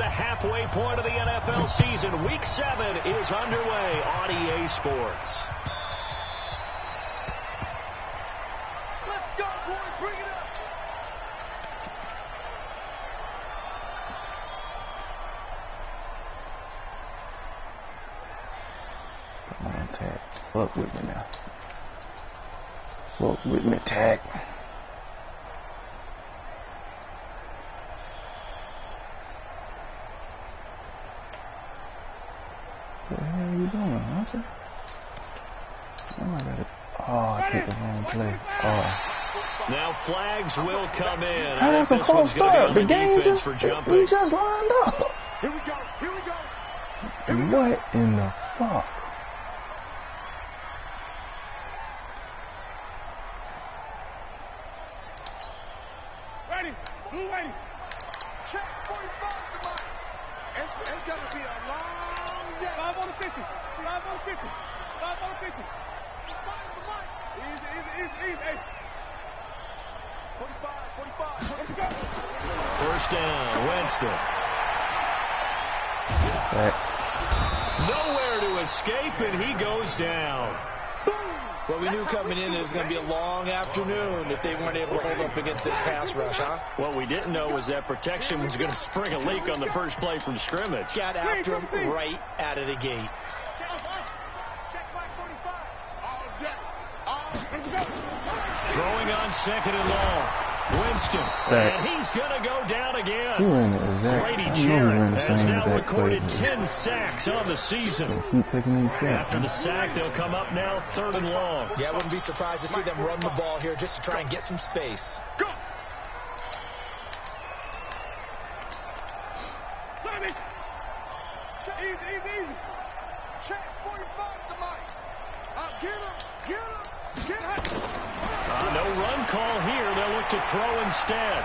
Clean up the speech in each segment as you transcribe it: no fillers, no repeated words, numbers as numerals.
the halfway point of the NFL season. Week 7 is underway on EA Sports. Let's go, boys. Bring it up. Come on, Tag. Fuck with me now. Fuck with me, Tag. What the hell are you doing, Hunter? Oh, I got it. Oh, I picked the wrong play. Oh. Now flags will come in. How that's a false start? The game just, we just lined up. Here we go. Here we go. And what in the fuck? Ready. Blue ready. Check 45 to Mike. It's going to be a long day. 5 on the 50. 5 on the 50. 5 on the 50. It's fine to Mike. Easy. Hey. 45. Let's go. First down, Winston. Nowhere to escape, and he goes down. Well, we knew coming in it was going to be a long afternoon if they weren't able to hold up against this pass rush, huh? What we didn't know was that protection was going to spring a leak on the first play from scrimmage. Got after him right out of the gate. Throwing on 2nd and long. Winston. And he's going to go down again. He ran the exact. Brady I know he Jarrett ran the has same now exact play. recorded 10 sacks on the season. They keep taking these sacks. After the sack, they'll come up now 3rd and long. Yeah, I wouldn't be surprised to see them run the ball here just to try and get some space. Go. Easy. Check 45 to Mike. Get him. No run call here. They'll look to throw instead.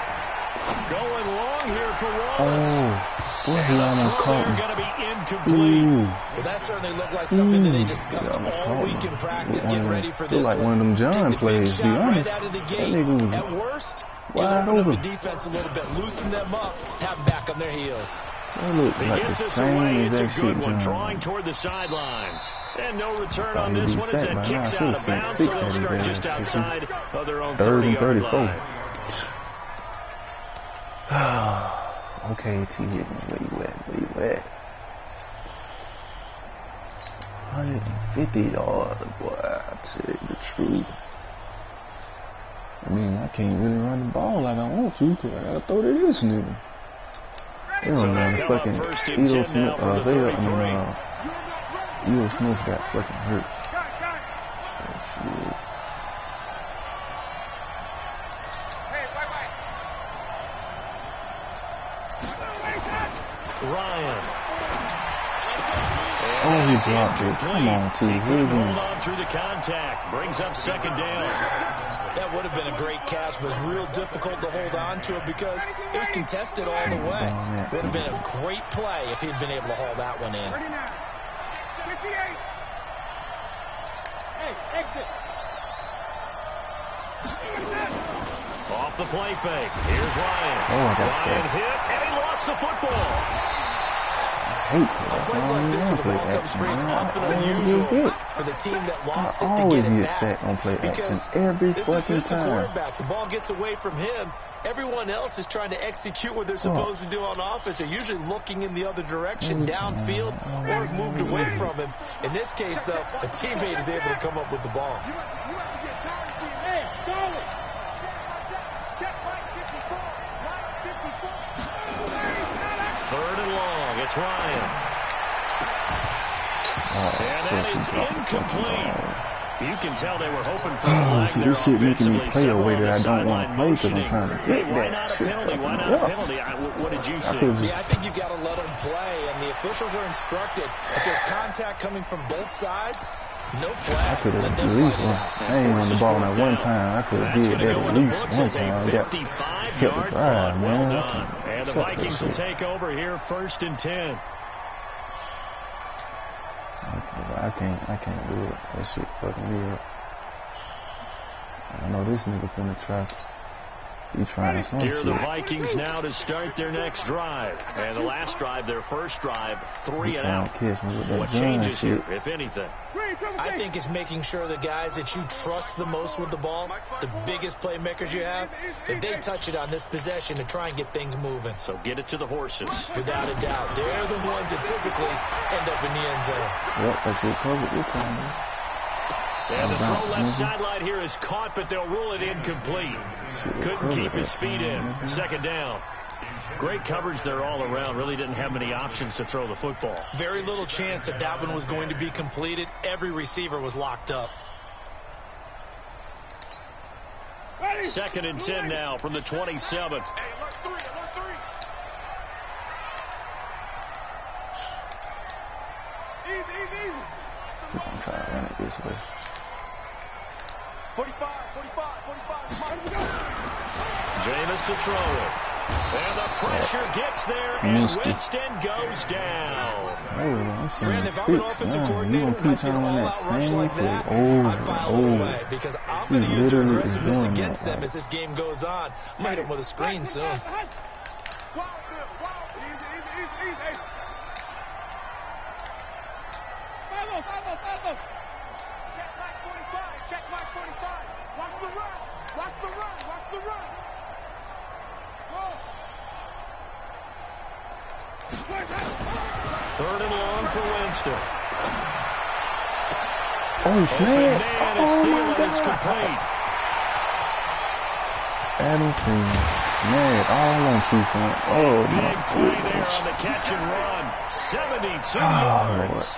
Going long here for Wallace. Oh, boy, he almost caught me. Going to be incomplete. Well, that certainly looked like something that they discussed all week in practice, getting ready for this. Like one of them John plays, to be honest. Right out of the That gate. nigga was At worst, wide open open. up the defense a little bit, loosen them up, have them back on their heels. That looked like Gets the us away. same It's a exact good shit, one. John. Drawing toward the sidelines. And no return on Probably this be one as sacked that by kicks now. out of Should've bounds, sent so they'll 6 at start his just ass. outside of their own 3rd and 30-yard 34. line. Okay, T, hit me. Where you at? 150 yards, boy. I tell you the truth. I mean, I can't really run the ball like I want to, because I gotta throw to this nigga. They don't know the fucking Edo Smith, Edo Smith got fucking hurt. So, shit. Ryan. Oh, he dropped it. Come on, T. Hold on through the contact. Brings up 2nd down. That would have been a great catch, but it was real difficult to hold on to it because it was contested all the way. It would have been a great play if he'd been able to haul that one in. 39. 58. Hey, exit. Off the play fake. Here's Ryan. Oh, I got Ryan hit, and he lost the football. Plays like this, where the ball comes free, it's often unusual for the team that lost it to always get it get back. sacked on play action Because every this fucking is the time. quarterback. The ball gets away from him. Everyone else is trying to execute what they're supposed to do on offense. They're usually looking in the other direction, downfield, or have moved away from him. In this case, though, a teammate is able to come up with the ball. Hey, Charlie. Check Mike 54. Mike 54. 3rd and long. It's Ryan. And that is incomplete. You can tell they were hoping for a flag see, there this shit making me offensively. play a way Several that I on the don't want to sideline play because I'm motioning. trying to Hey, get why that not a shit. penalty? Why not a penalty? What did you see? Yeah, I think you've got to let them play, and the officials are instructed. If there's contact coming from both sides, no flag. I could have Let at them least fight it one. out. I ain't run the ball that one time. I could have That's did gonna that go at in the least books one as a time. I got 55-yard drive, punt. man. Well I done. can't And the fuck that Vikings will shit. take over here 1st and 10. I can't do it. That shit fucking me up. I know this nigga finna try. Here are the Vikings now to start their next drive. And the last drive, their first drive, 3 and out. What changes here, if anything? I think it's making sure the guys that you trust the most with the ball, the biggest playmakers you have, if they touch it on this possession to try and get things moving. So get it to the horses. Without a doubt. They're the ones that typically end up in the end zone. Yep, that's your cover this time, man. And the throw left sideline here is caught, but they'll rule it incomplete. Couldn't keep his feet in. Second down. Great coverage there all around. Really didn't have many options to throw the football. Very little chance that that one was going to be completed. Every receiver was locked up. 2nd and 10 now from the 27. We're going to try to run it this way. 45. Jameis to throw it. And the pressure gets there, and Winston goes down. Brandon, if I'm an offensive coordinator and I see an all-out rush like that, I'd file it away because I'm going to use their aggressiveness against them as this game goes on. I might hit them with a screen soon. Check mark 45. Watch the run. Third and long for Winston. Oh, snap. Oh, my God. It's complete. Adam Thielen, snap all on 2 points. Oh, big play there on the catch and run. 72 yards.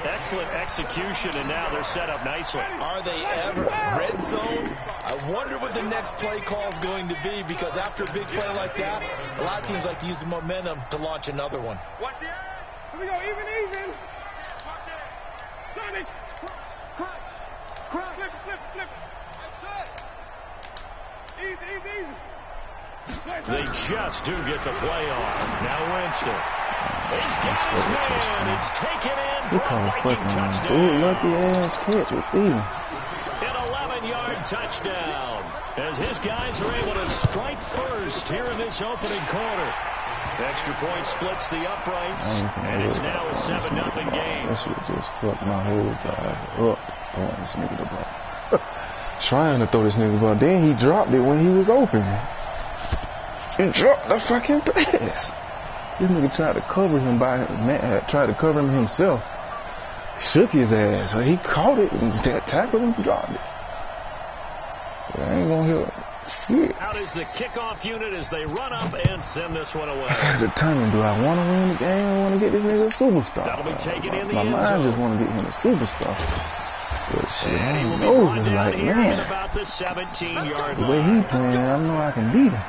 Excellent execution, and now they're set up nicely. Are they ever? Red zone? I wonder what the next play call is going to be, because after a big play like that, a lot of teams like to use the momentum to launch another one. Watch the edge. Here we go, even. Watch it. Johnny. Crunch. Flip. That's it. Easy. They just do get the play on. Now Winston. He's got his man. It's taken in for a Viking touchdown. Lucky ass catch with Thielen. An 11-yard touchdown as his guys are able to strike first here in this opening quarter. Extra point splits the uprights, and it's now a 7-0 game. That shit just fucked my whole drive up throwing this nigga the ball. Trying to throw this nigga the ball. Then he dropped it when he was open. He dropped the fucking pass. This nigga tried to cover him tried to cover him himself. Shook his ass. He caught it and tackled him and dropped it. But I ain't gonna hear shit. Out is the kickoff unit as they run up and send this one away. Determined, do I want to win the game or want to get this nigga a superstar? That'll be taken in the my end mind zone. just want to get him a superstar. But shit, And he I will be know brought it's down like, here man, at about the 17-yard the line. way he playing, I know I can beat him.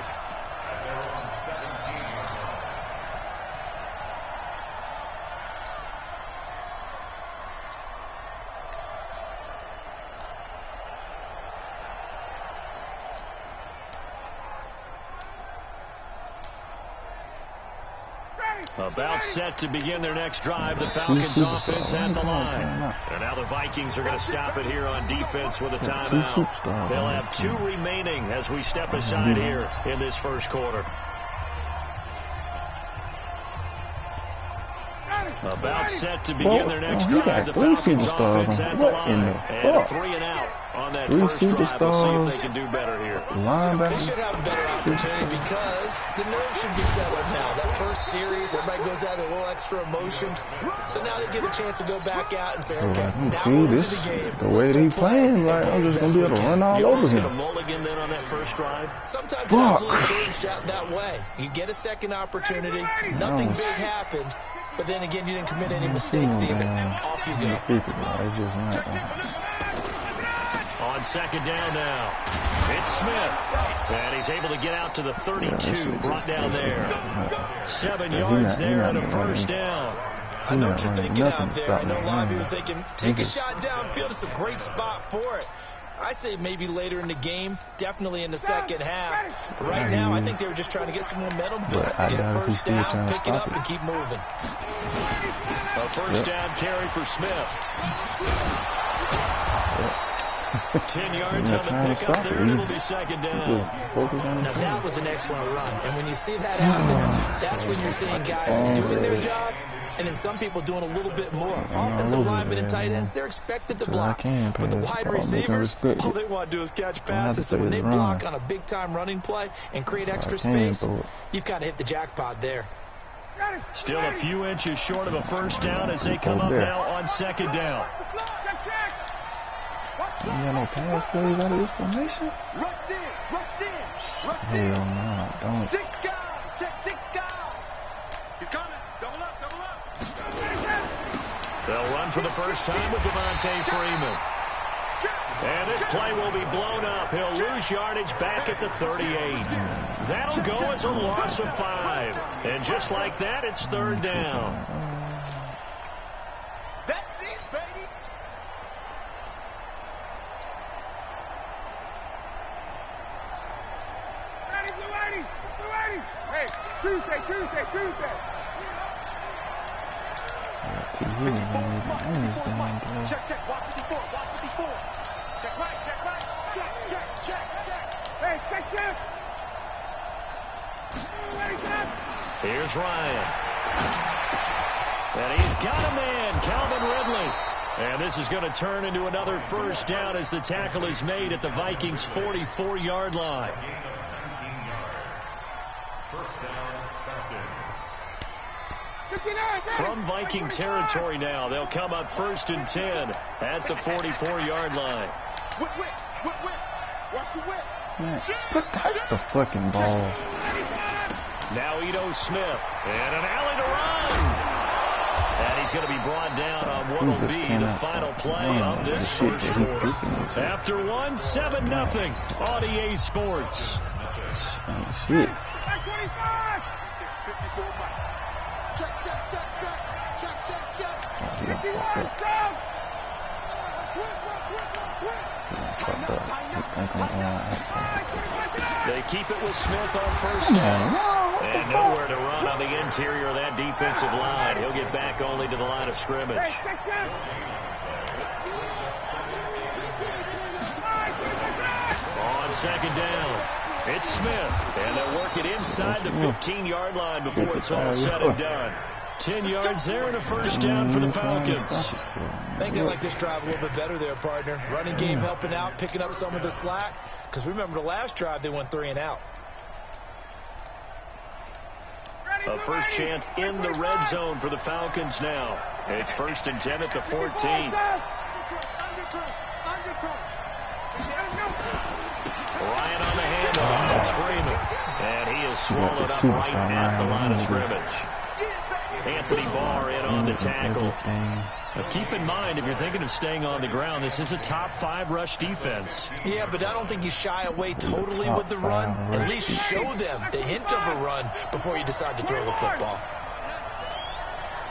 About set to begin their next drive, the Falcons offense at the line. And now the Vikings are going to stop it here on defense with a timeout. They'll have 2 remaining as we step aside here in this first quarter. About set to begin their next drive, the Falcons offense at the line. And a 3 and out on that first drive. We'll see if they can do better here. They should have a better opportunity because the nerves should be settled now. That first series, everybody goes out with a little extra emotion. So now they get a chance to go back out and say, okay, now we're into the game. The way they playing, like, I'm just going to be able to run all over him. A mulligan then on that first drive? Sometimes it absolutely serves that way. You get a second opportunity. Nothing big happened. But then again, you didn't commit any mistakes either. Off you go. On second down now, it's Smith. And he's able to get out to the 32, brought down there. 7 yards there and a first down. I know what you're thinking out there. I know a lot of you are thinking, take a shot downfield. It's a great spot for it. I'd say maybe later in the game, definitely in the second half. But right now, I think they were just trying to get some momentum built, get a first down, pick it up, and keep moving. A first down carry for Smith. 10 yards on the pickup there, and it'll be second down. Now, that was an excellent run. And when you see that happen, that's when you're seeing guys doing their job, and then some people doing a little bit more. Offensive linemen and tight ends, they're expected to block. But the wide receivers, all they want to do is catch passes. So when they block on a big-time running play and create extra space, you've got to hit the jackpot there. Still a few inches short of a first down as they come up now on second down. You got no pass plays out of this formation? Hell no, don't. He's coming. Double up. They'll run for the first time with Devontae Freeman. And this play will be blown up. He'll lose yardage back at the 38. That'll go as a loss of 5. And just like that, it's third down. That's it, baby. Ready. Hey, Tuesday. Check. Watch the before. Check right. Check. Hey, check. Here's Ryan. And he's got a man, Calvin Ridley. And this is going to turn into another first down as the tackle is made at the Vikings' 44-yard line. From Viking territory now, they'll come up 1st and 10 at the 44-yard line. Whip. Watch the whip. That's the fucking ball. Now Ito Smith, and an alley to run. And he's going to be brought down on what will be the final play of this first quarter. After 7-0 on EA Sports. Shit. 25. 54 Mike. Check. 51, down. They keep it with Smith on first down. And nowhere to run on the interior of that defensive line. He'll get back only to the line of scrimmage. On second down, it's Smith. And they'll work it inside the 15-yard line before it's all said and done. 10 yards there and a first down for the Falcons. I think they like this drive a little bit better there, partner. Running game helping out, picking up some of the slack. Because remember the last drive, they went 3 and out. A first chance in the red zone for the Falcons now. It's 1st and 10 at the 14. Ryan on the handoff. That's Freeman. And he is swallowed up right at the line of scrimmage. Anthony Barr in on the tackle. Now keep in mind, if you're thinking of staying on the ground, this is a top 5 rush defense. Yeah, but I don't think you shy away totally with the run. At least show them the hint of a run before you decide to throw the football.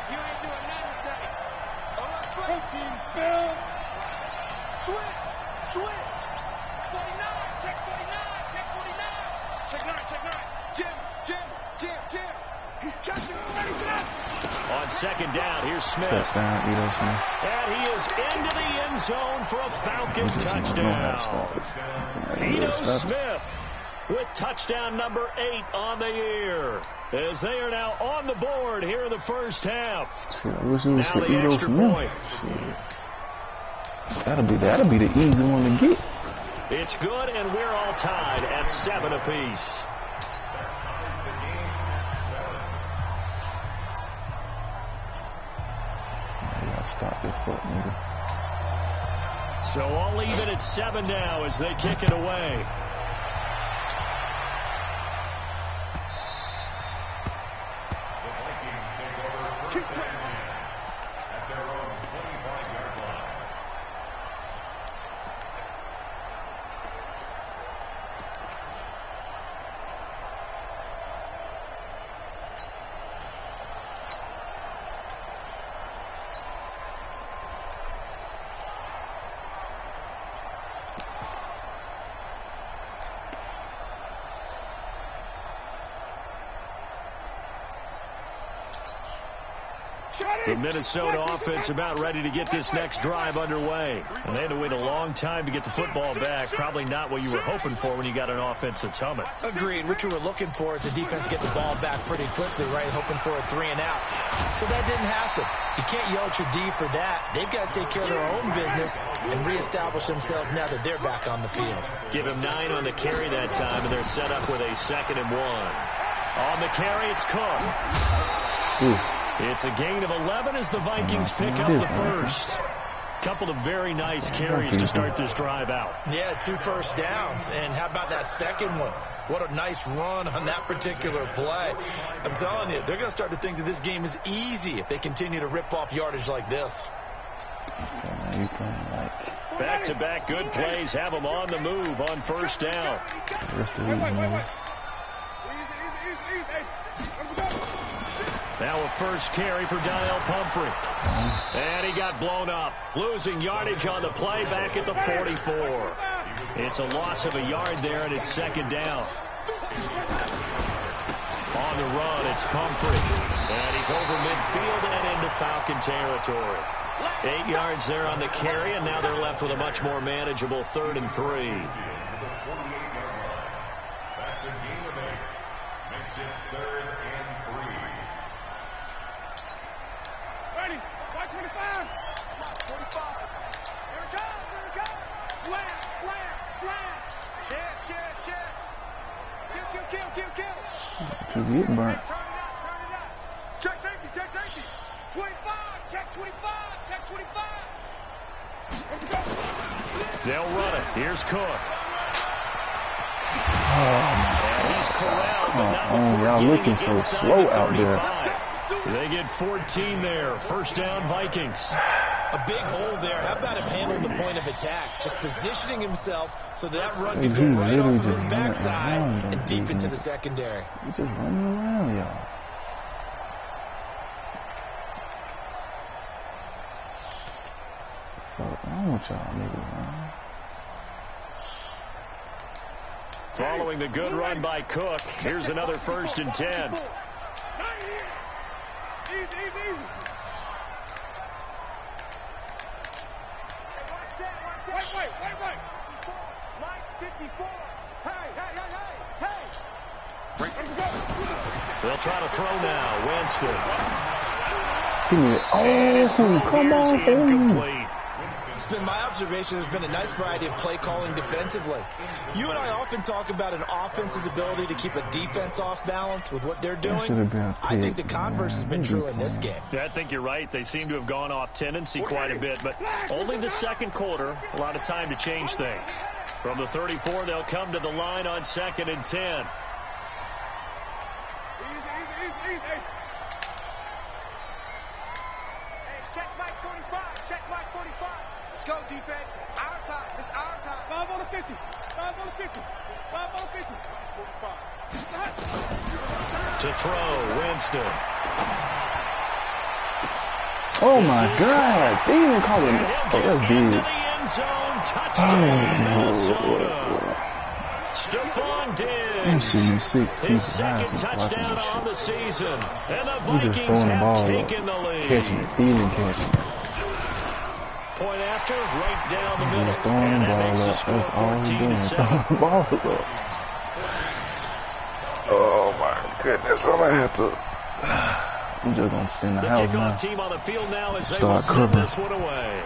You ain't doing nothing today. Team spill. Switch. 49. Check 49. Jim. He's checking it. On second down, here's Smith. And he is into the end zone for a Falcon touchdown. Ito Smith with touchdown number 8 on the year. As they are now on the board here in the first half. Now the extra point. That'll be the easy one to get. It's good, and we're all tied at 7 apiece. Stop this foot, nigga. So all even at 7 now as they kick it away. At their own 25-yard line. The Minnesota offense about ready to get this next drive underway. And they had to wait a long time to get the football back. Probably not what you were hoping for when you got an offense that's humming. Agreed. What you were looking for is the defense get the ball back pretty quickly, right? Hoping for a 3 and out. So that didn't happen. You can't yell at your D for that. They've got to take care of their own business and reestablish themselves now that they're back on the field. Give him 9 on the carry that time, and they're set up with a 2nd and 1. On the carry, it's Cook. It's a gain of 11 as the Vikings pick up the first. Couple of very nice carries to start this drive out. Yeah, 2 first downs. And how about that second one? What a nice run on that particular play. I'm telling you, they're going to start to think that this game is easy if they continue to rip off yardage like this. Back-to-back good plays have them on the move on first down. Now a first carry for Daniel Pumphrey. And he got blown up. Losing yardage on the play back at the 44. It's a loss of a yard there, and it's 2nd down. On the run, it's Pumphrey. And he's over midfield and into Falcon territory. 8 yards there on the carry, and now they're left with a much more manageable 3rd and 3. That's a gain of 8. Makes it 3rd and 3. Ready? White 25. 45. Here it comes. Here it comes. Slam. Kill. You're getting burnt. Turn it out. Check safety. 25. Check 25. Check 25. Let's go. They'll run it. Here's Cook. And he's corralled, but not y'all looking so slow out there. They get 14 there. First down, Vikings. A big hole there. How about him handling the point of attack? Just positioning himself so that run can go right off of his backside and deep into the secondary. He's just running around, y'all. What's wrong with y'all niggas, man? Following the good run by Cook, here's another 1st and 10. Easy. Wait. Mike 54. Hey. They'll try to throw now. Winston. Come on. Incomplete. It's been my observation there's been a nice variety of play calling defensively. You and I often talk about an offense's ability to keep a defense off balance with what they're doing. I think the converse has been true in this game. Yeah, I think you're right. They seem to have gone off tendency quite a bit, but only the 2nd quarter, a lot of time to change things. From the 34, they'll come to the line on 2nd and 10. Easy. Hey, check Mike 45. Let's go, defense. Our time. It's our time. 5 on the 50. 5 on the 50. 5 on the 50. 45. To throw, Winston. Oh, my God. They even call him. That's big. Stephon Diggs. I'm seeing 6 people. His 2nd touchdown on the season. And the Vikings just throwing the have ball taken the lead. Catching, stealing, catching. Point after, right down the middle. Just throwing the ball up. That's all he's doing. Throwing the ball up. Oh, my goodness. I'm going to have to. I'm just going to send the house now. The kickoff team on the field now as they will send this one away.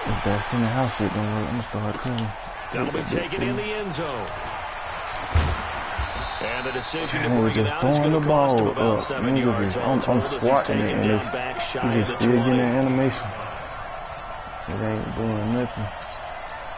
If that send the house shit don't work, I'm going to start covering. That'll be taken in the end zone. And the decision to bring it out is going to cost him about 7 yards. I'm swatting it, and he's just still getting that animation. It ain't doing nothing.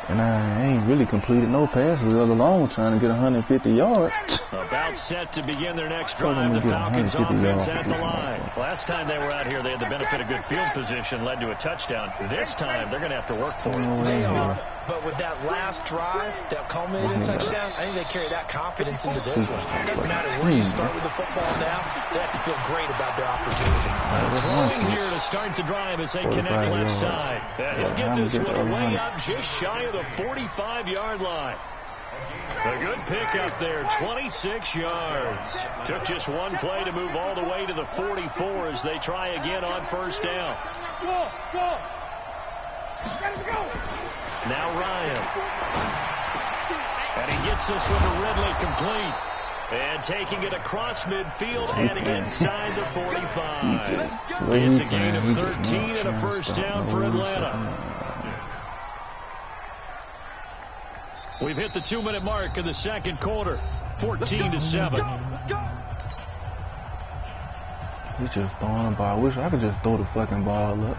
And I ain't really completed no passes all along trying to get 150 yards. About set to begin their next drive. The Falcons offense at the line. Last time they were out here, they had the benefit of good field position, led to a touchdown. This time, they're going to have to work for it. They are. But with that last drive that culminated in touchdown, I think they carry that confidence into this one. It doesn't matter where you start with the football now. They have to feel great about their opportunity. Throwing here to start the drive as they connect left side. And he'll get this one way up just shy of the 45-yard line. A good pickup there, 26 yards. Took just one play to move all the way to the 44 as they try again on first down. Now Ryan. And he gets this one to Ridley complete. And taking it across midfield and inside the 45. It's a gain of 13 and a first down for Atlanta. We've hit the 2-minute mark in the second quarter. 14-7. We just throwing the ball. I wish I could just throw the fucking ball up.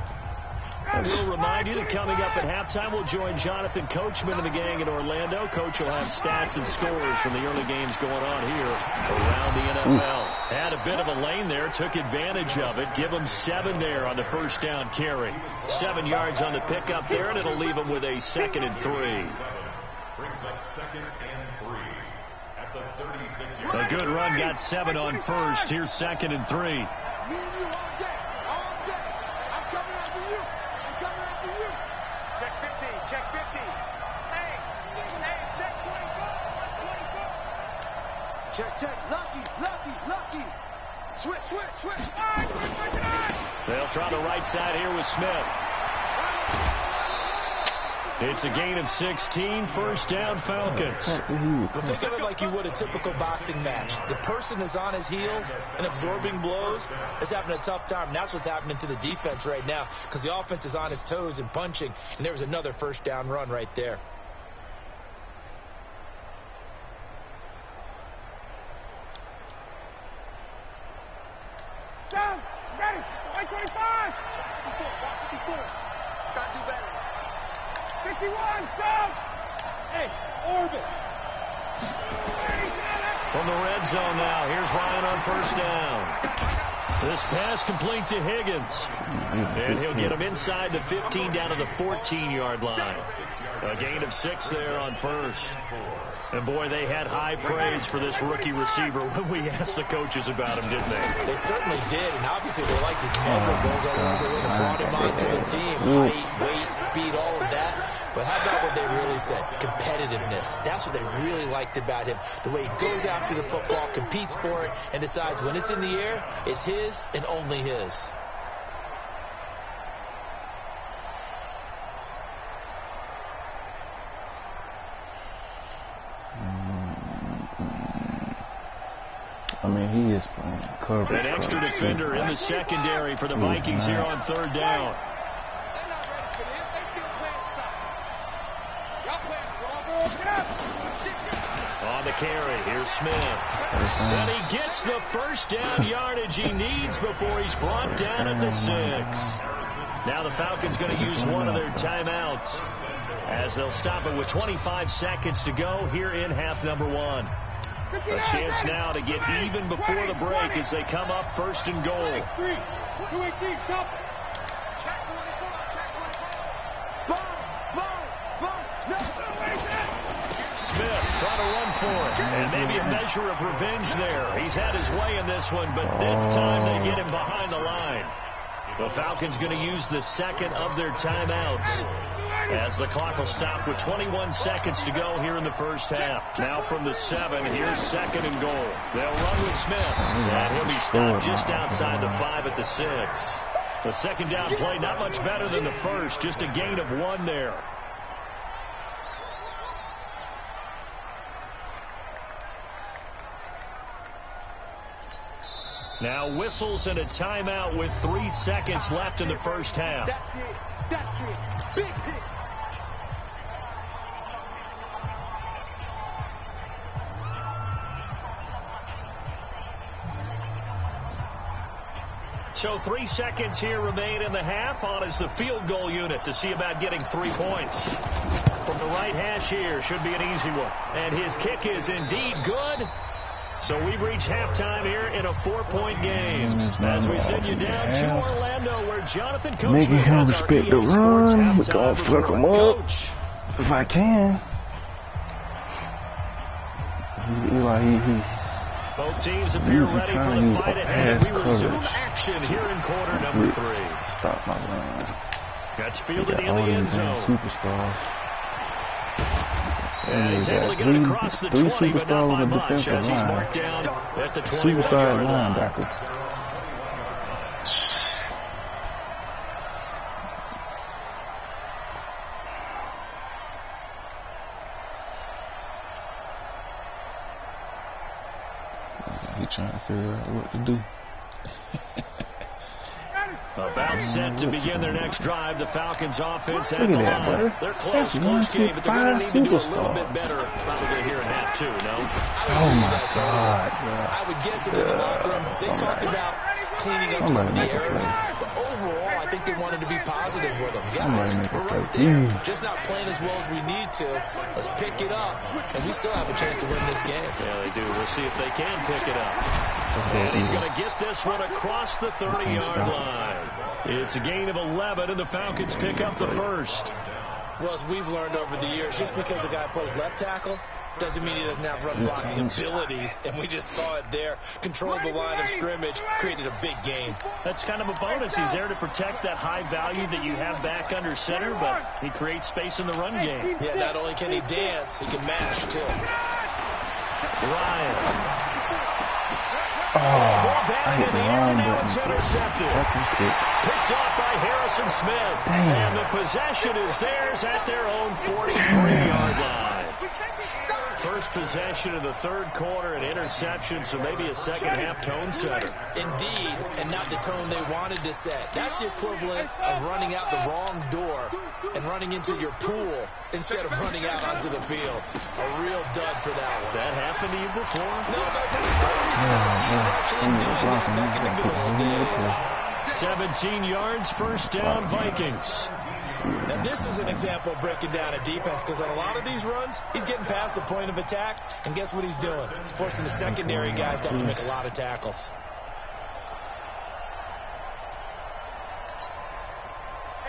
We'll remind you that coming up at halftime, we'll join Jonathan Coachman and the gang in Orlando. Coach will have stats and scores from the early games going on here around the NFL. Had a bit of a lane there, took advantage of it. Give him 7 there on the first down carry. 7 yards on the pickup there, and it'll leave him with a 2nd and 3. Brings up 2nd and 3 at the 36. A good run, got 7 on first. Here's 2nd and 3. Me and you all day. All day. I'm coming after you. I'm coming after you. Check 50. Check 50. Hey, check 24. 24. Check. Lucky. Switch. All right, switch. They'll try the right side here with Smith. It's a gain of 16, first down Falcons. Well, think of it like you would a typical boxing match. The person that's on his heels and absorbing blows is having a tough time. And that's what's happening to the defense right now because the offense is on his toes and punching. And there was another first down run right there. Down. Ready. 25. 54. Gotta do better. 51, stop! Hey, orbit. From the red zone now, here's Ryan on first down. This pass complete to Higgins. And he'll get him inside the 15 down to the 14-yard line. A gain of 6 there on first. And, boy, they had high praise for this rookie receiver when we asked the coaches about him, didn't they? They certainly did, and obviously they liked his measurables along the way and brought him onto the team. Height, weight, speed, all of that. But how about what they really said? Competitiveness. That's what they really liked about him. The way he goes after the football, competes for it, and decides when it's in the air, it's his and only his. I mean, he is playing coverage. An extra defender in the secondary for the Vikings here on third down. On the carry, here's Smith. And he gets the first down yardage he needs before he's brought down at the 6. Now the Falcons going to use one of their timeouts as they'll stop it with 25 seconds to go here in half number 1. A chance now to get even before the break as they come up first and goal. Smith trying to run for it. And maybe a measure of revenge there. He's had his way in this one, but this time they get him behind the line. The Falcons going to use the second of their timeouts as the clock will stop with 21 seconds to go here in the first half. Now from the 7, here's 2nd and goal. They'll run with Smith, and he'll be stopped just outside the 5 at the 6. The second down play not much better than the first, just a gain of 1 there. Now whistles and a timeout with 3 seconds left in the first half. That's it. Big hit. So 3 seconds here remain in the half. On is the field goal unit to see about getting 3 points. From the right hash here, should be an easy one. And his kick is indeed good. So we've reached halftime here in a 4-point game. As we send you down to Orlando, where Jonathan Coachman has our EA Sports halftime we gonna fuck him up. Coach. If I can. Both teams appear ready for the fight ahead. We resume action here in quarter number 3. Stop my run. That's fielded in the end zone. Superstars. And he's able to get it across the 20, but not by much, as he's marked down at the 21-yard line. He trying to figure out what to do. About set to begin their next drive, the Falcons offense at the line. They're close game, but they're going to need to do a little bit better probably here in half two, no? Oh, my God. I would guess in the locker room, they talked about cleaning up some of the errors, but overall, I think they wanted to be positive with them. Guys, we're right there, just not playing as well as we need to. Let's pick it up, and we still have a chance to win this game. Yeah, they do. We'll see if they can pick it up. And he's going to get this one across the 30-yard line. It's a gain of 11, and the Falcons pick up the first. Well, as we've learned over the years, just because a guy plays left tackle doesn't mean he doesn't have run blocking abilities, and we just saw it there. Controlled the line of scrimmage, created a big gain. That's kind of a bonus. He's there to protect that high value that you have back under center, but he creates space in the run game. Yeah, not only can he dance, he can mash, too. Ryan. Oh, I hit the wrong button. It's intercepted. Picked off by Harrison Smith. Damn. And the possession is theirs at their own 43-yard line. First possession of the third quarter, an interception, so maybe a second-half tone setter. Indeed, and not the tone they wanted to set. That's the equivalent of running out the wrong door and running into your pool instead of running out onto the field. A real dud for that one. Has that happened to you before? No, there's stories of teams actually doing that back in the good old days. 17 yards, first down, Vikings. Now, this is an example of breaking down a defense, because on a lot of these runs, he's getting past the point of attack, and guess what he's doing? Forcing the secondary guys to have to make a lot of tackles.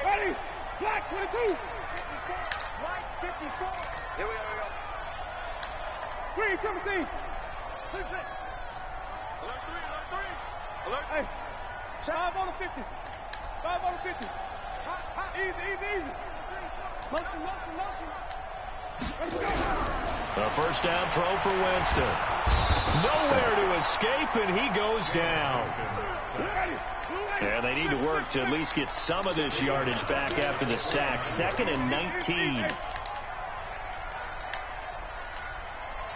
Ready? Black 22. White 54. Here we go. Green 17. 6. Alert 3. Alert. Hey. 5 on the 50. 5 on the 50. Easy. Motion. Let's go. A first down throw for Winston. Nowhere to escape, and he goes down. And they need to work to at least get some of this yardage back after the sack. 2nd and 19.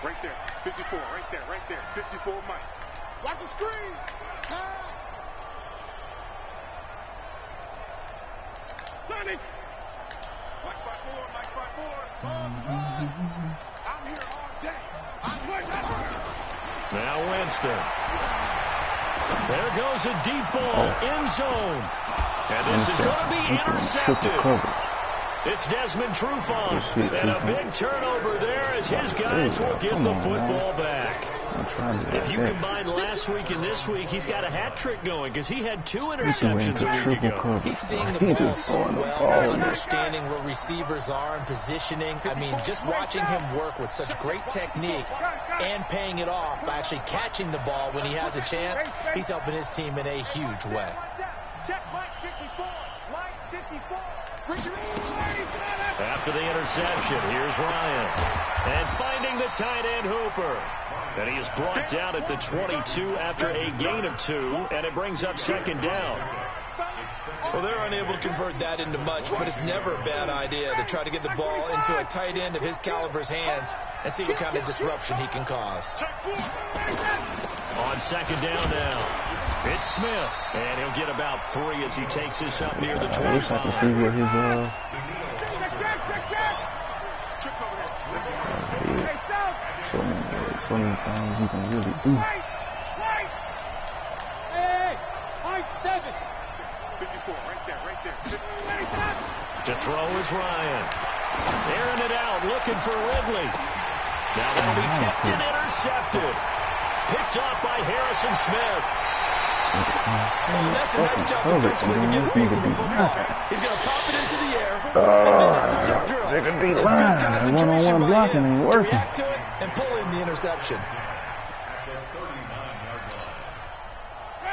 Right there. 54. Right there. 54, Mike. Watch the screen. Pass. Done it. Mike 5-4. I'm here all day. I'm right now. Now Winston. There goes a deep ball, end zone. And this is going to be intercepted. It's Desmond Trufant. And a big turnover there as his guys will get the football back. If you combine last week and this week, he's got a hat trick going because he had 2 interceptions a week ago. He's seeing the ball so well, understanding where receivers are and positioning. I mean, just watching him work with such great technique and paying it off by actually catching the ball when he has a chance, he's helping his team in a huge way. Check Mike 54. Mike 54. After the interception, here's Ryan. And finding the tight end Hooper. And he is brought down at the 22 after a gain of 2, and it brings up 2nd down. Well, they're unable to convert that into much, but it's never a bad idea to try to get the ball into a tight end of his caliber's hands and see what kind of disruption he can cause. On 2nd down now, it's Smith, and he'll get about 3 as he takes this up near the 25. I wish I could see what his so many things you can really do. Hey, 7. 54, right there. To throw is Ryan. Airing it out, looking for Ridley. Now that'll be tipped and intercepted. Picked off by Harrison Smith. That's a nice job defensively to get a piece of the football. He's going to pop it into the air. And then it's the tip drill. They're a deep line. One-on-one blocking ain't working. React to it and pull in the interception.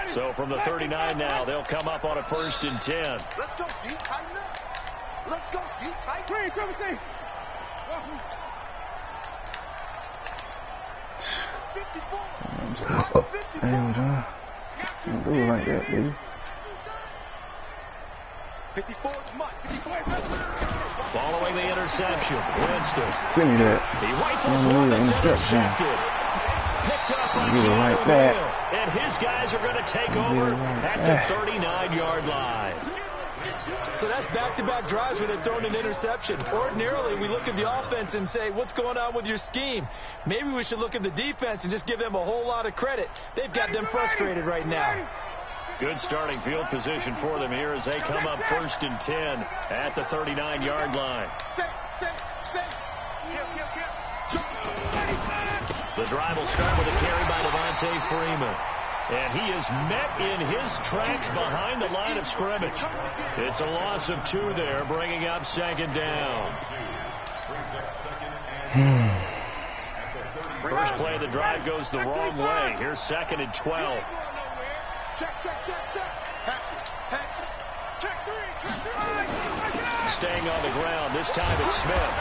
So from the 39 now, they'll come up on a 1st and 10. Let's go deep, tighten up. Let's go deep, tight. Green, 17. Damn, John. Don't do it like that, baby. 54 is Mike. 54. Following the interception, Winston. Give me that. He rifles one that's intercepted. Picked up by Give it right back. and his guys are going to take over at the 39-yard line. So that's back-to-back drives where they're throwing an interception. Ordinarily, we look at the offense and say, what's going on with your scheme? Maybe we should look at the defense and just give them a whole lot of credit. They've got them frustrated right now. Good starting field position for them here as they come up 1st and 10 at the 39-yard line. The drive will start with a carry by Devontae Freeman. And he is met in his tracks behind the line of scrimmage. It's a loss of 2 there, bringing up 2nd down. First play of the drive goes the wrong way. Here's 2nd and 12. Check. Check 3. Staying on the ground. This time it's Smith.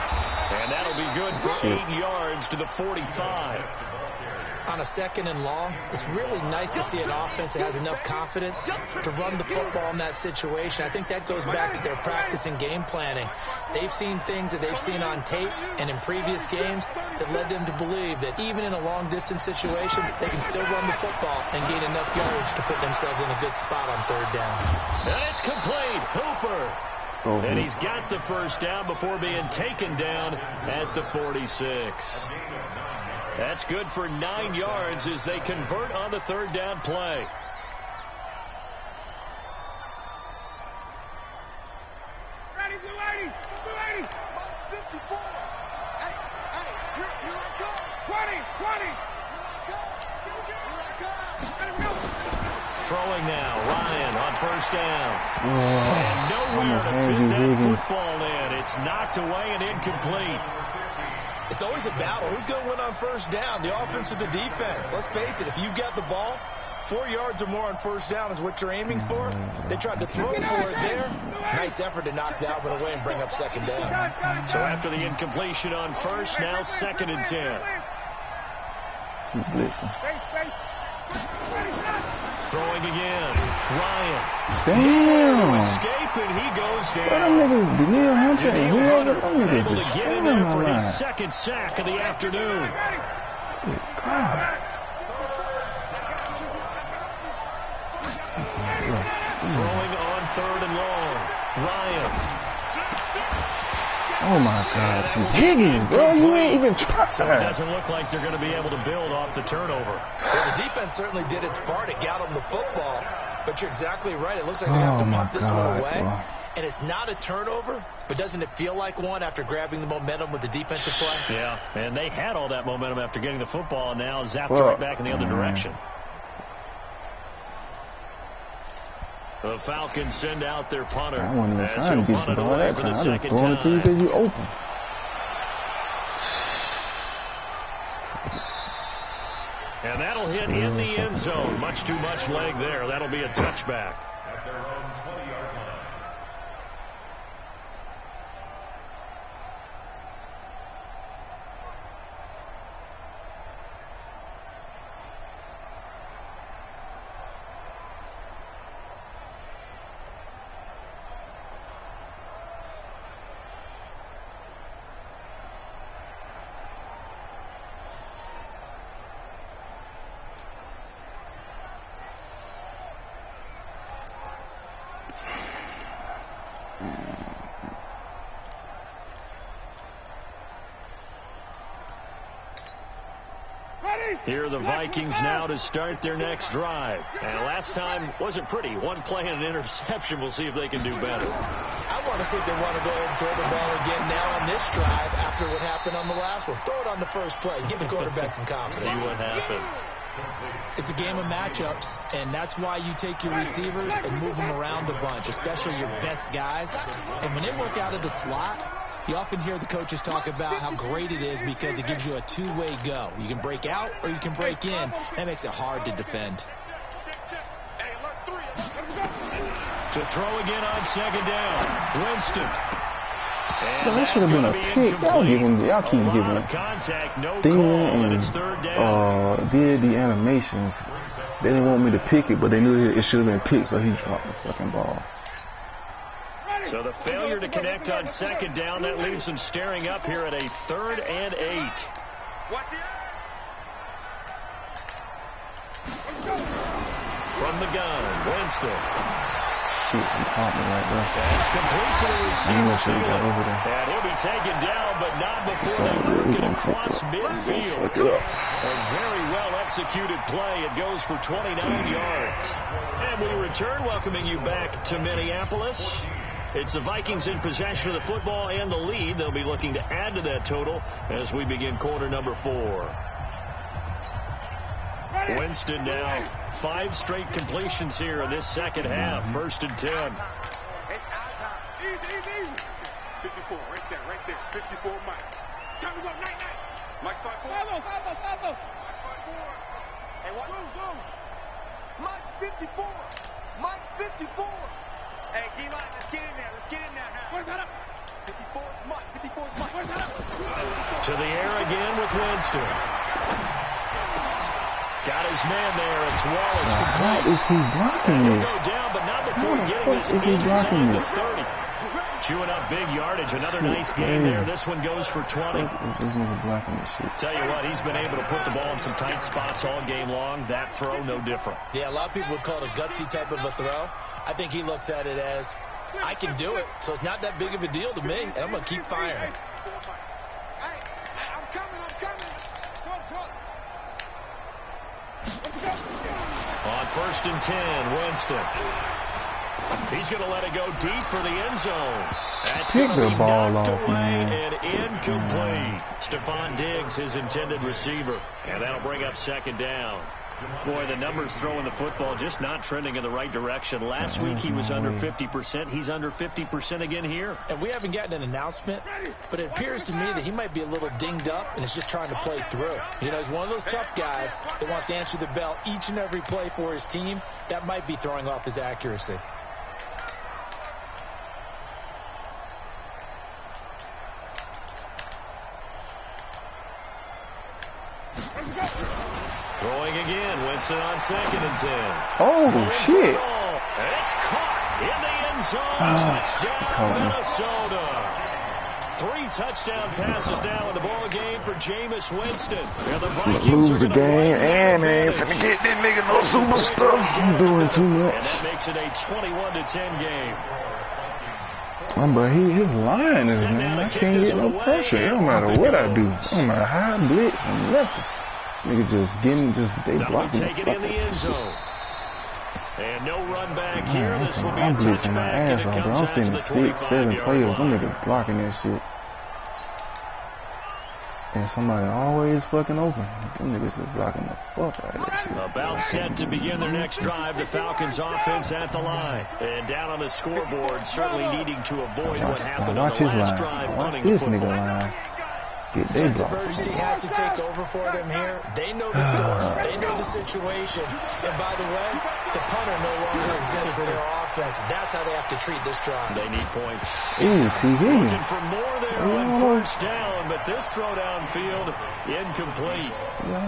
And that'll be good for 8 yards to the 45. On a 2nd and long, it's really nice to see an offense that has enough confidence to run the football in that situation. I think that goes back to their practice and game planning. They've seen things that they've seen on tape and in previous games that led them to believe that even in a long-distance situation, they can still run the football and gain enough yardage to put themselves in a good spot on 3rd down. And it's complete. Hooper. And he's got the first down before being taken down at the 46. That's good for 9 yards as they convert on the 3rd down play. Ready, 280. 54. Hey, here I come. 20. Throwing now, Ryan on 1st down. And nowhere to fit that football in. It's knocked away and incomplete. It's always a battle. Who's going to win on 1st down, the offense or the defense? Let's face it, if you've got the ball, 4 yards or more on 1st down is what you're aiming for. They tried to throw for it there. Nice effort to knock that one away and bring up 2nd down. So after the incompletion on 1st, now 2nd and 10. Throwing again. Ryan. Damn. Escape, and he goes down. What them niggas, Danielle Hunter and whoever them niggas able to is get in there for his 2nd sack of the afternoon. God. Throwing on 3rd and long. Ryan. Oh my God, T. Higgins, bro, you ain't even trying. So it doesn't look like they're going to be able to build off the turnover. Well, the defense certainly did its part. It got them the football. But you're exactly right. It looks like they have to punt this one away. Bro. And it's not a turnover, but doesn't it feel like one after grabbing the momentum with the defensive play? Yeah, and they had all that momentum after getting the football, and now zapped right back in the other direction. The Falcons send out their punter. I wasn't even trying to get the ball that time. I just throwing it to you because you open. And that'll hit in the end zone. Much too much leg there. That'll be a touchback. At their own 20-yard line. Here are the Vikings now to start their next drive. And last time wasn't pretty. One play and an interception. We'll see if they can do better. I want to see if they want to go ahead and throw the ball again now on this drive after what happened on the last one. Throw it on the first play. Give the quarterback some confidence. See what happens. It's a game of matchups, and that's why you take your receivers and move them around a bunch, especially your best guys. And when they work out of the slot, you often hear the coaches talk about how great it is because it gives you a two-way go. You can break out or you can break in. That makes it hard to defend. To throw again on 2nd down. Winston. Bro, that should have been a pick. Y'all keep giving Thielen and did the animations. They didn't want me to pick it, but they knew it should have been picked, so he dropped the fucking ball. So the failure to connect on second down, that leaves them staring up here at a 3rd and 8. From the gun, Winston. Shit, he caught me right there. That's complete to the receiver. Over there. And he'll be taken down, but not before they work it across midfield. A very well-executed play. It goes for 29 yards. And we return, welcoming you back to Minneapolis. It's the Vikings in possession of the football and the lead. They'll be looking to add to that total as we begin quarter number 4. Winston now 5 straight completions here in this second half. 1st and 10. It's our time. Easy. 54, right there. 54, Mike. Time to go, night. Mike's 5-4. 5-4. Hey, what? Go. Mike's 54. Mike's 54. Hey, D-line, let's get in there. Where's that up? 54 is Mike. 54 is Mike. Where's that up? To the air again with Winston. Got his man there. It's Wallace. How is he blocking this? Go down, but not before getting this inside the 30. Chewing up big yardage. Another nice game there. This one goes for 20. This nigga blocking this shit. Tell you what, he's been able to put the ball in some tight spots all game long. That throw, no different. Yeah, a lot of people would call it a gutsy type of a throw. I think he looks at it as, I can do it, so it's not that big of a deal to me, and I'm going to keep firing. Hey, I'm coming. Short. On 1st and 10, Winston. He's going to let it go deep for the end zone. That's going to be knocked away and incomplete. Stephon Diggs, his intended receiver. And that'll bring up 2nd down. Boy, the numbers throwing the football just not trending in the right direction. Last week he was under 50%. He's under 50% again here. And we haven't gotten an announcement, but it appears to me that he might be a little dinged up and is just trying to play through. You know, he's one of those tough guys that wants to answer the bell each and every play for his team. That might be throwing off his accuracy. Throwing again, Winston on 2nd and 10. Oh, shit. And it's caught in the end zone. Touchdown, Minnesota. 3 touchdown passes now in the ball game for Jameis Winston. And the Vikings lose the game, and they ain't finna get that nigga no super stuff. I'm doing too much. And that makes it a 21-10 game. But his line is, man, I can't get no pressure. It don't matter what I do. It don't matter how I blitz and nothing. Nigga they blocking take it in the end zone. And no run back here. This will be a I'm blitzing my ass off, bro. I'm seeing 6, 7 players. Them niggas blocking that shit. And somebody always fucking open. Them niggas is blocking the fuck out of that shit. About set to begin their next drive. The Falcons offense at the line. And down on the scoreboard, certainly needing to avoid what happened on the last drive. Watch this nigga line. Sense of urgency has to take over for them here. They know the score. They know the situation. And by the way, the punter no longer exists for their offense. That's how they have to treat this drive. They need points. TV. Looking for more there on 1st down, but this throw downfield incomplete.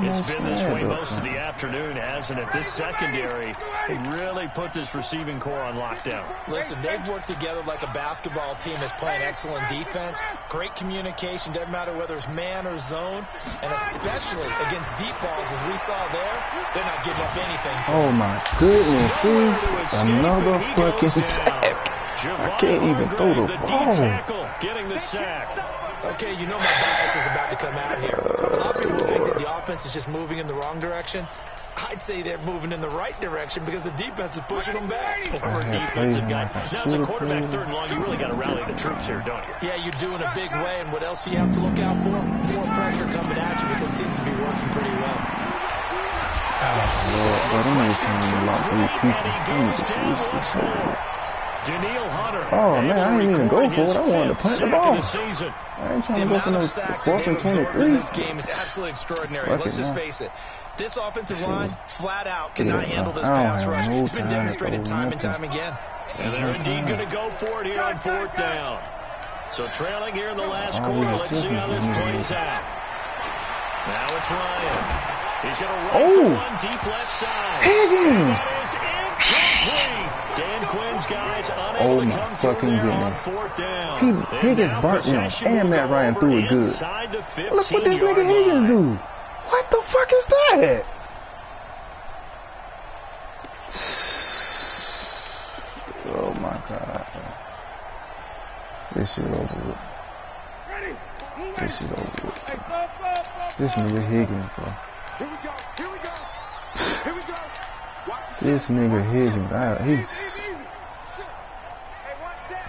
It's been this way most of the afternoon, hasn't it? This secondary really put this receiving core on lockdown. Listen, they've worked together like a basketball team that's playing excellent defense. Great communication. Doesn't matter whether it's man or zone, and especially against deep balls, as we saw there, they're not giving up anything. Oh my goodness, see? Another fucking sack. I can't even throw the ball. Getting the sack. Okay, you know my bias is about to come out here. A lot of people think that the offense is just moving in the wrong direction. I'd say they're moving in the right direction because the defense is pushing them back. Former defensive guy. Now, as a quarterback 3rd and long, you really got to rally the troops here, don't you? Yeah, you do in a big way. And what else do you have to look out for? More pressure coming at you because it seems to be working pretty well. Lord, but I'm only trying to lock 3 people. This is so good. Danielle Hunter. Oh, man, I didn't even go for it. I wanted to punt the ball. I ain't trying to go for no 4th and 23. This game is absolutely extraordinary. Let's just face it. This offensive line, flat out, cannot handle this pass rush. It's been demonstrated time and time again. And they're indeed going to go for it here on 4th down. So trailing here in the last quarter. Let's see how this plays out. Now it's Ryan. He's going to run for one deep left side. Higgins! That is incomplete. Dan Quinn's guys unable to come through there on fourth down. Higgins burnt him, and Matt Ryan threw it good. Look what this nigga Higgins do. What the fuck is that? Oh my God. This shit over with. This shit over with. This nigga Higgins, bro. Here we go. Here we go. Here we go. Watch the This nigga Higgins, he's... Hey, one set.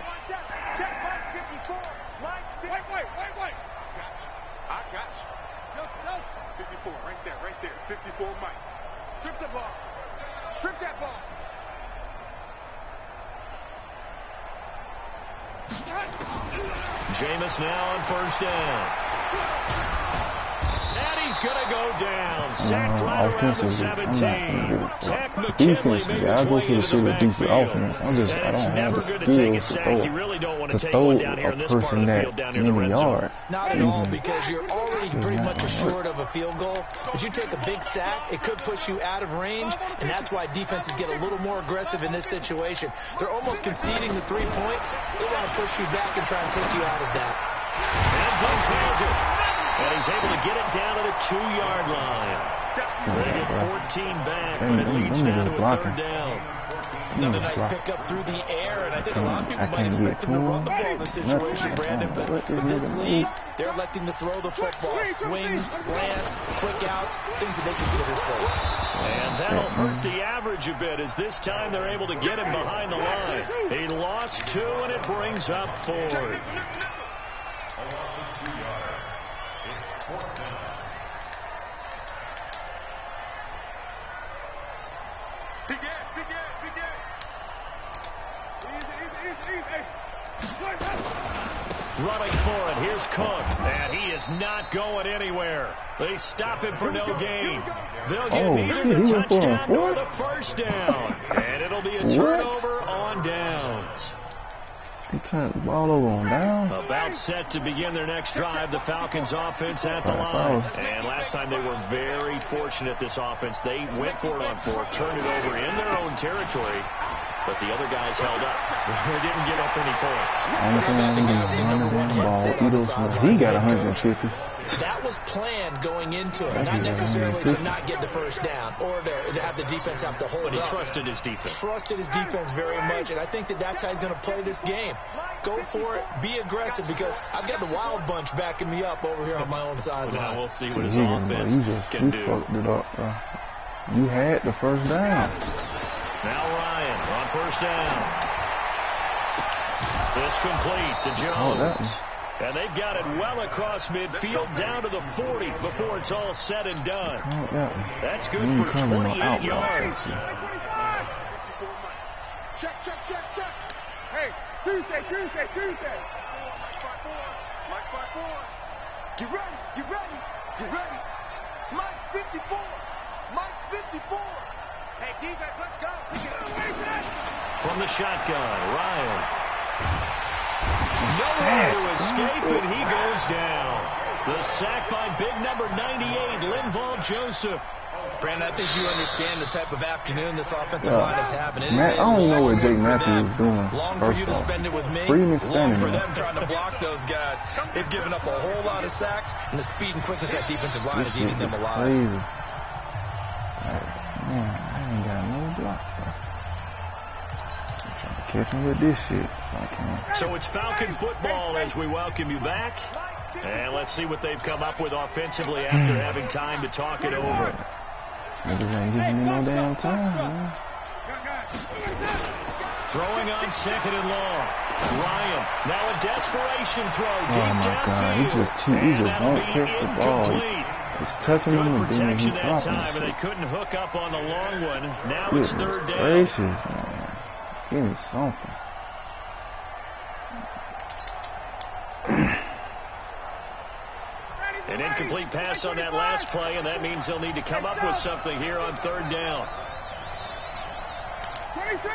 Check Mike 54. Mike 54. Wait. I got you. Just 54, right there. 54, Mike. Strip the ball. Strip that ball. Jameis now on first down. And he's going to go down. Sacked right around the 17. Defensively, I go for the shit with defense. Offense, I don't have the skills to throw a person that many yards. Not at all, because you're already pretty much assured of a field goal. But you take a big sack, it could push you out of range, and that's why defenses get a little more aggressive in this situation. They're almost conceding the 3 points. They want to push you back and try and take you out of that. And Diggs has it. And he's able to get it down to the 2-yard line. They get 14 back, but it leads down to a third down. Another nice pickup through the air, and I think a lot of people might expect him to run the ball in this situation, Brandon, but with this lead, they're electing to throw the football. Swings, slants, quick outs, things that they consider safe. And that'll hurt the average a bit, as this time they're able to get him behind the line. He lost 2, and it brings up 4th. Big game. Easy. Running for it. Here's Cook. And he is not going anywhere. They stop him for no gain. They'll get neither the touchdown nor the first down. And it'll be a turnover on downs. He turned the ball over on down. About set to begin their next drive, the Falcons offense at the line. And last time they were very fortunate, this offense. They went for it on 4, turned it over in their own territory, but the other guys held up. They didn't give up any points. He got 150. That was planned going into it, not necessarily to not get the first down or to have the defense have to hold it. But he trusted his defense. Trusted his defense very much, and I think that's how he's going to play this game. Go for it, be aggressive, because I've got the wild bunch backing me up over here on my own sideline. Now we'll see what his offense can do. You fucked it up, bro. You had the first down. Now Ryan on first down. This complete to Jones. And they've got it well across midfield down to the 40 before it's all said and done. That's good for 28 yards. Check. Hey, Tuesday. Mike 54. Get ready. Mike 54. Hey, defense, let's go. From the shotgun, Ryan. Nowhere to escape, and he goes down. The sack by big number 98, Linval Joseph. Brandon, I think you understand the type of afternoon this offensive line is having. I don't know what Jake Matthews is doing. Long for you to spend it with me. Long for them trying to block those guys. They've given up a whole lot of sacks, and the speed and quickness of that defensive line is eating them alive. Crazy. Man, I ain't got no block, bro. I'm trying to catch him with this shit. So it's Falcon football as we welcome you back. And let's see what they've come up with offensively after having time to talk it over. Niggas ain't giving me no damn time, man. Throwing on second and long. Ryan, now a desperation throw deep downfield. He just won't catch the ball. He's touching him and then he's that time, and they couldn't hook up on the long one. Now it's third down. Gracious, man. Give me something. An incomplete pass on that last play, and that means they'll need to come up with something here on third down. 22.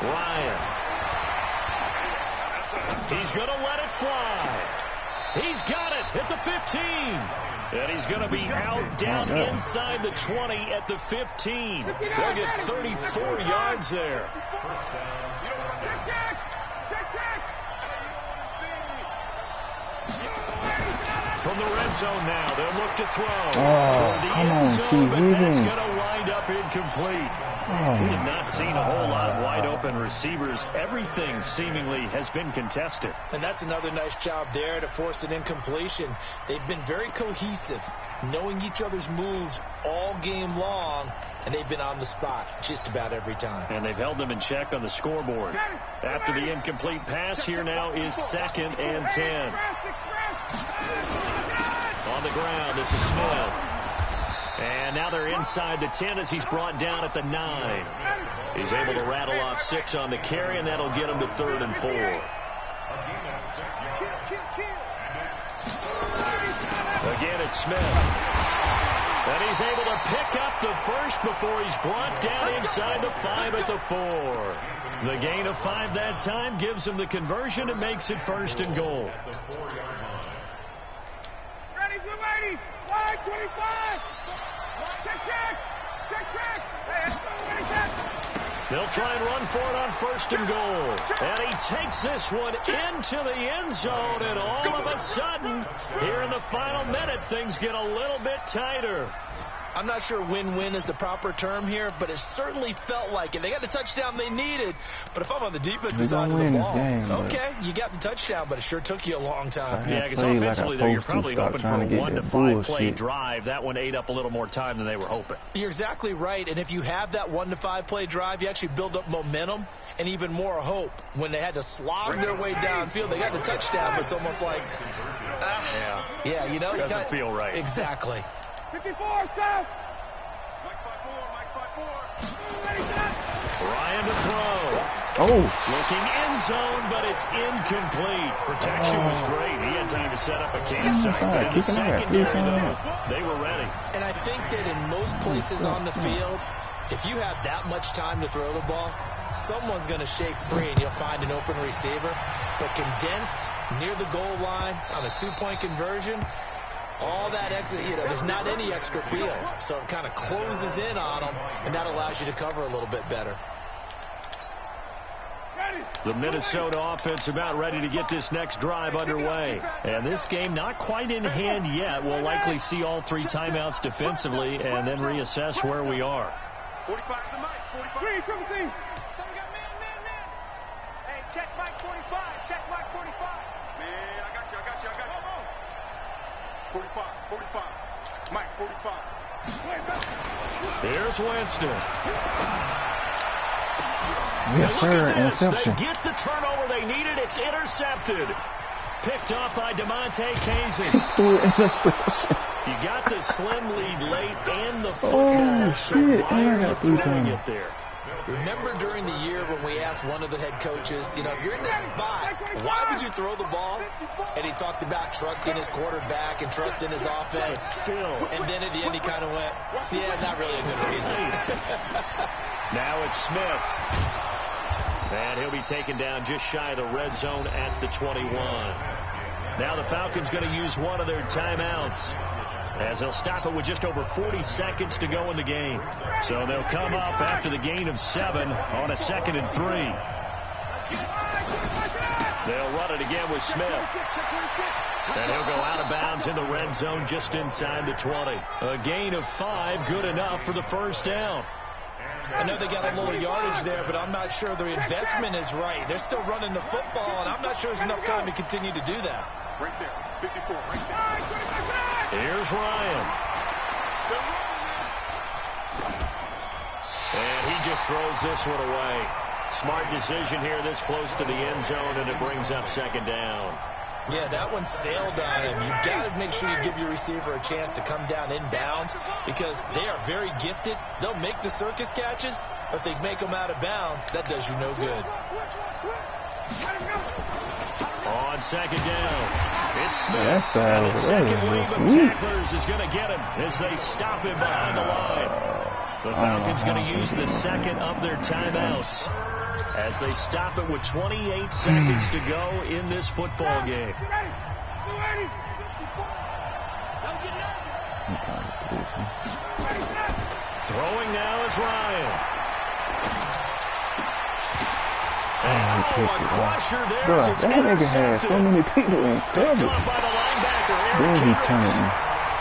Ryan. He's going to let it fly. He's got it at the 15. And he's going to be out down inside the 20 at the 15. They'll get 34 yards there. From the red zone now, they'll look to throw. Come on, T. That's going to wind up incomplete. We have not seen a whole lot of wide open receivers. Everything seemingly has been contested. And that's another nice job there to force an incompletion. They've been very cohesive, knowing each other's moves all game long, and they've been on the spot just about every time. And they've held them in check on the scoreboard. After the incomplete pass, here now is 2nd and 10. On the ground, this is Smith. And now they're inside the 10 as he's brought down at the 9. He's able to rattle off 6 on the carry, and that'll get him to 3rd and 4. Again, it's Smith. And he's able to pick up the first before he's brought down inside the 5 at the 4. The gain of 5 that time gives him the conversion and makes it 1st and goal. Ready, get ready. Line 25. Check. Hey, let's go, ready, check. They'll try and run for it on 1st and goal. And he takes this one into the end zone, and all of a sudden, here in the final minute, things get a little bit tighter. I'm not sure win-win is the proper term here, but it certainly felt like it. They got the touchdown they needed, but if I'm on the defensive side of the ball, okay, you got the touchdown, but it sure took you a long time. Yeah, because offensively, though, you're probably hoping for a 1 to 5 play drive. That one ate up a little more time than they were hoping. You're exactly right, and if you have that 1 to 5 play drive, you actually build up momentum and even more hope. When they had to slog their way downfield, they got the touchdown, but it's almost like, yeah, you know, doesn't feel right. Exactly. 54, stop. Mike 5-4. Ready, set. Ryan to throw. Looking end zone, but it's incomplete. Protection was great. He had time to set up a campsite. But in the secondary, though, they were ready. And I think that in most places on the field, if you have that much time to throw the ball, someone's going to shake free and you'll find an open receiver. But condensed near the goal line on a 2-point conversion, all that extra, there's not any extra field. So it kind of closes in on them, and that allows you to cover a little bit better. The Minnesota offense about ready to get this next drive underway. And this game not quite in hand yet. We'll likely see all 3 timeouts defensively and then reassess where we are. 45 to Mike. 45. Triple team. Someone got man. Hey, check Mike 45. Check Mike 45. Man, I got you. 45. Mike 45. Here's Winston. Yes, sir. Interception. They get the turnover they needed. It's intercepted. Picked off by DeMonte Kazin. You got the slim lead late and the football. Shit. Why are you throwing it there? Remember during the year when we asked one of the head coaches, if you're in this spot, why would you throw the ball? And he talked about trusting his quarterback and trusting his offense. Still. And then at the end he kind of went, yeah, not really a good reason. Now it's Smith. And he'll be taken down just shy of the red zone at the 21. Now the Falcons going to use one of their timeouts, as they'll stop it with just over 40 seconds to go in the game. So they'll come up after the gain of 7 on a 2nd and 3. They'll run it again with Smith. And he'll go out of bounds in the red zone just inside the 20. A gain of 5, good enough for the first down. I know they got a little yardage there, but I'm not sure their investment is right. They're still running the football, and I'm not sure there's enough time to continue to do that. Right there, 54, right there. Here's Ryan. And he just throws this one away. Smart decision here this close to the end zone, and it brings up 2nd down. Yeah, that one sailed on him. You've got to make sure you give your receiver a chance to come down inbounds because they are very gifted. They'll make the circus catches, but they make them out of bounds. That does you no good. On 2nd down, it's Smith. And the second wave of tacklers is going to get him as they stop him behind the line. The Falcons going to use the 2nd of their timeouts. as they stop it with 28 seconds to go in this football game. Throwing now is Ryan. A crusher there. Bro, that nigga had so many people in coverage. Then he turned it.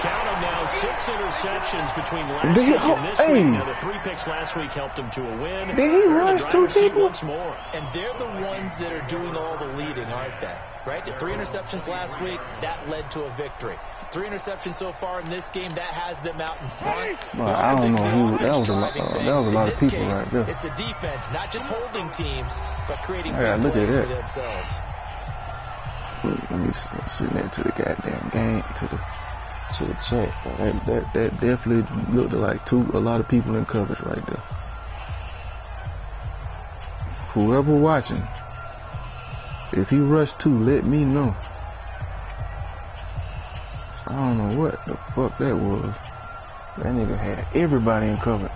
Count them now, 6 interceptions between last week and this week. Now, the 3 picks last week helped him to a win. Did he rush 2 people? Once more. And they're the ones that are doing all the leading, aren't they? Right? The 3 interceptions last week, that led to a victory. 3 interceptions so far in this game, that has them out in front. Well, I don't know. That was a lot of people right there. It's the defense, not just holding teams, but creating look at plays it for themselves. Let me sit there to the goddamn game, to the check. That definitely looked like a lot of people in coverage right there. Whoever watching, if he rushed 2, let me know. I don't know what the fuck that was. That nigga had everybody in coverage.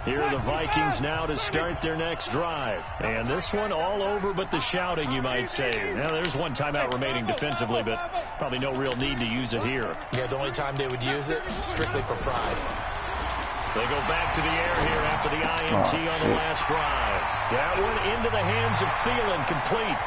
Here are the Vikings now to start their next drive. And this one all over but the shouting, you might say. Now, there's one timeout remaining defensively, but probably no real need to use it here. Yeah, the only time they would use it, strictly for pride. They go back to the air here after the INT on the last drive. That one into the hands of Thielen, complete.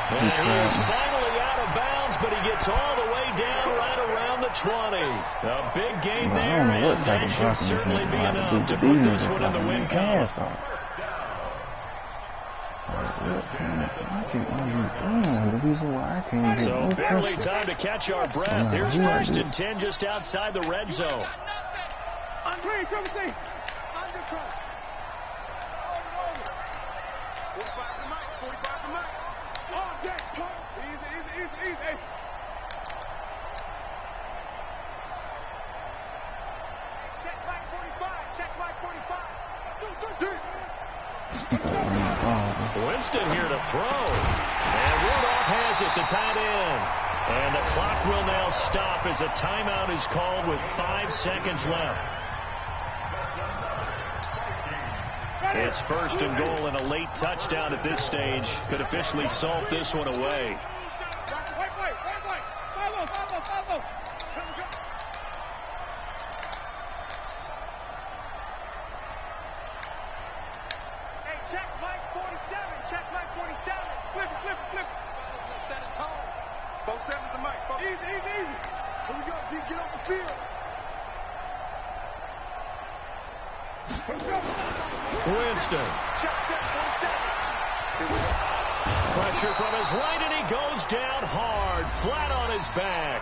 And he's finally out of bounds, but he gets all the way down right around the 20. A big game there, and that should certainly be enough to put this one in the win column. So barely time to catch our breath. Here's 1st and 10 just outside the red zone. Winston here to throw. And Rudolph has it, the tight end. And the clock will now stop as a timeout is called with 5 seconds left. It's 1st and goal, and a late touchdown at this stage could officially salt this one away. Check Mike 47. Check Mike 47. Flip it. Set a tone. Both seconds to Mike. Easy. Here we go, D. Get off the field. Winston. Check 47. Here we go. Pressure from his right, and he goes down hard, flat on his back.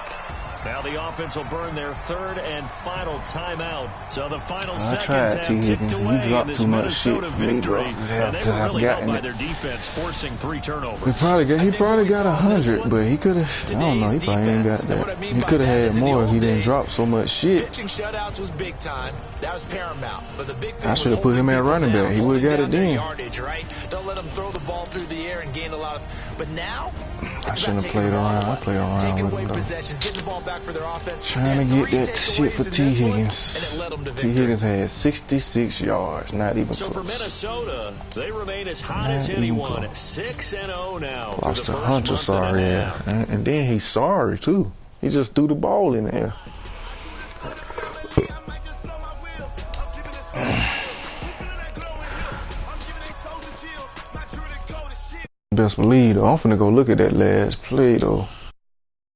Now the offense will burn their 3rd and final timeout. So the final seconds have ticked away in this Minnesota victory. And they were really helped by their defense, forcing 3 turnovers. He probably got 100, but he could have, I don't know, he probably ain't got that. He could have had more if he didn't drop so much shit. Pitching shutouts was big time. That was paramount. But the big thing I should have put him at running back. He would have got it then. Yardage, right? Don't let him throw the ball through the air and gain a lot of. But now, I shouldn't have played around. I played around with him, though. Possessions, getting the ball back for their offense. Trying to get that shit for T. Higgins. T. Higgins had 66 yards, not even so close. For Minnesota, they remain as hot as anyone. 6-0 now. Lost to Hunter, sorry, and then he's sorry too. He just threw the ball in there. Best believe, though, I'm finna go look at that last play though.